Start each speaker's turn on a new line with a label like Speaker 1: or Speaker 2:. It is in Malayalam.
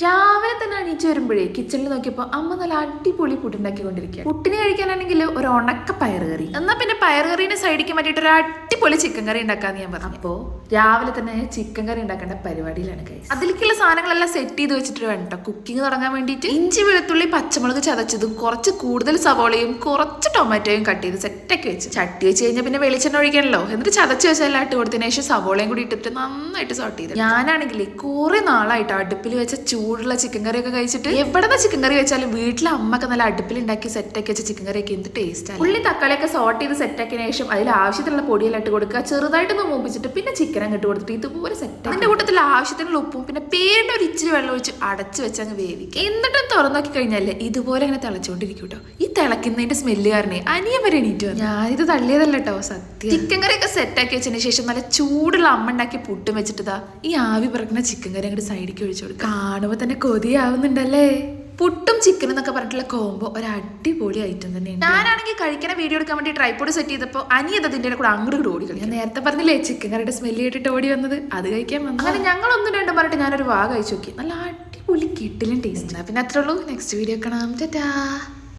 Speaker 1: രാവിലെ തന്നെ അണിയിച്ചു വരുമ്പോഴേ കിച്ചണിൽ നോക്കിയപ്പോൾ അമ്മ നല്ല അടിപൊളി പുട്ടുണ്ടാക്കിക്കൊണ്ടിരിക്കുക. പുട്ടിന് കഴിക്കാനാണെങ്കിൽ ഒരു ഉണക്ക പയറുകറി, എന്നാ പിന്നെ പയറുകറിനെ സൈഡിക്ക് മാറ്റിയിട്ട് ഒരു അടിപൊളി ചിക്കൻ കറി ഉണ്ടാക്കാന്ന് ഞാൻ പറഞ്ഞു. അപ്പോൾ രാവിലെ തന്നെ ചിക്കൻ കറി ഉണ്ടാക്കേണ്ട പരിപാടിയിലാണ് കഴിച്ചത്. അതിലേക്കുള്ള സാധനങ്ങളെല്ലാം സെറ്റ് ചെയ്ത് വെച്ചിട്ട് വേണ്ട കുക്കിംഗ് തുടങ്ങാൻ വേണ്ടിയിട്ട് ഇഞ്ചി വെളുത്തുള്ളി പച്ചമുളക് ചതച്ചതും കുറച്ച് കൂടുതൽ സവോളയും കുറച്ച് ടൊമാറ്റോയും കട്ട് ചെയ്ത് സെറ്റാക്കി വെച്ച് ചട്ടി വെച്ച് കഴിഞ്ഞാൽ പിന്നെ വെളിച്ചെണ്ണ ഒഴിക്കണല്ലോ. എന്നിട്ട് ചതച്ച് വെച്ചെല്ലാം ഇട്ട് കൊടുത്തതിന് ശേഷം സവോളയും കൂടി ഇട്ടിട്ട് നന്നായിട്ട് സോട്ട് ചെയ്ത്. ഞാനാണെങ്കിൽ കുറെ നാളായിട്ട് അടുപ്പിൽ വെച്ച ചൂടുള്ള ചിക്കൻ കറിയൊക്കെ കഴിച്ചിട്ട് എവിടെ ചിക്കൻ കറി വെച്ചാലും വീട്ടിലെ അമ്മക്ക് നല്ല അടുപ്പിൽ ഉണ്ടാക്കി സെറ്റാക്കി വെച്ച ചിക്കൻ കറിയൊക്കെ എന്ത് ടേസ്റ്റ് ആണ്. ഉള്ളി തക്കാളിയൊക്കെ സോട്ട് ചെയ്ത് സെറ്റാക്കിയതിനു ശേഷം അതിൽ ആവശ്യത്തിനുള്ള പൊടിയെല്ലാം ഇട്ട് കൊടുക്കുക, ചെറുതായിട്ടൊന്ന് മൂപ്പിച്ചിട്ട് പിന്നെ ചിക്കൻ അങ്ങോട്ട് കൊടുത്തിട്ട് ഇതുപോലെ സെറ്റ്. അതിന്റെ കൂട്ടത്തിൽ ആവശ്യത്തിനുള്ള ഉപ്പും പിന്നെ പേരിന്റെ ഒരു ഇച്ചിരി വെള്ളം ഒഴിച്ച് അടച്ചു വെച്ച് അങ്ങ് വേവിക്കും. എന്നിട്ടും തുറന്നു നോക്കി കഴിഞ്ഞാല് ഇതുപോലെ അങ്ങനെ തിളച്ചുകൊണ്ടിരിക്കും കേട്ടോ. ഈ തിളക്കുന്നതിന്റെ സ്മെല്ല് കാരണേ അനിയൻ വരെ എണീറ്റ് വന്നു. ഞാനിത് തള്ളിയതല്ല കേട്ടോ, സത്യം. ചിക്കൻ കറിയൊക്കെ സെറ്റാക്കി വെച്ചതിന് ശേഷം നല്ല ചൂടുള്ള അമ്മ ഉണ്ടാക്കി പുട്ടും വെച്ചിട്ട് ഈ ആവി പറക്കുന്ന ചിക്കൻ കറി അങ്ങോട്ട് സൈഡിലേക്ക് ഒഴിച്ചു കൊടുക്കും. കാണുമ്പോൾ തന്നെ കൊതിയാവുന്നുണ്ടല്ലേ. പുട്ടും ചിക്കനും എന്നൊക്കെ പറഞ്ഞിട്ടുള്ള കോമ്പോ ഒരു അടിപൊളി ഐറ്റം തന്നെയാണ്. ഞാനാണെങ്കിൽ കഴിക്കണ വീഡിയോ എടുക്കാൻ വേണ്ടി ട്രൈപോഡ് സെറ്റ് ചെയ്തപ്പോൾ അനിയത് അതിൻ്റെ കൂടെ അങ്ങോട്ട് ഓടി കളി. ഞാൻ നേരത്തെ പറഞ്ഞില്ലേ ചിക്കൻ കറിയുടെ സ്മെല്ല് കേട്ടിട്ട് ഓടി വന്നത്, അത് കഴിക്കാൻ വന്നു. അങ്ങനെ ഞങ്ങൾ ഒന്നും രണ്ടും പറഞ്ഞിട്ട് ഞാനൊരു കഴിച്ചു നോക്കി. നല്ല അടിപൊളി കിട്ടിലും ടേസ്റ്റ്. പിന്നെ അത്രേ ഉള്ളൂ. നെക്സ്റ്റ് വീഡിയോ കാണാം. ടാറ്റാ.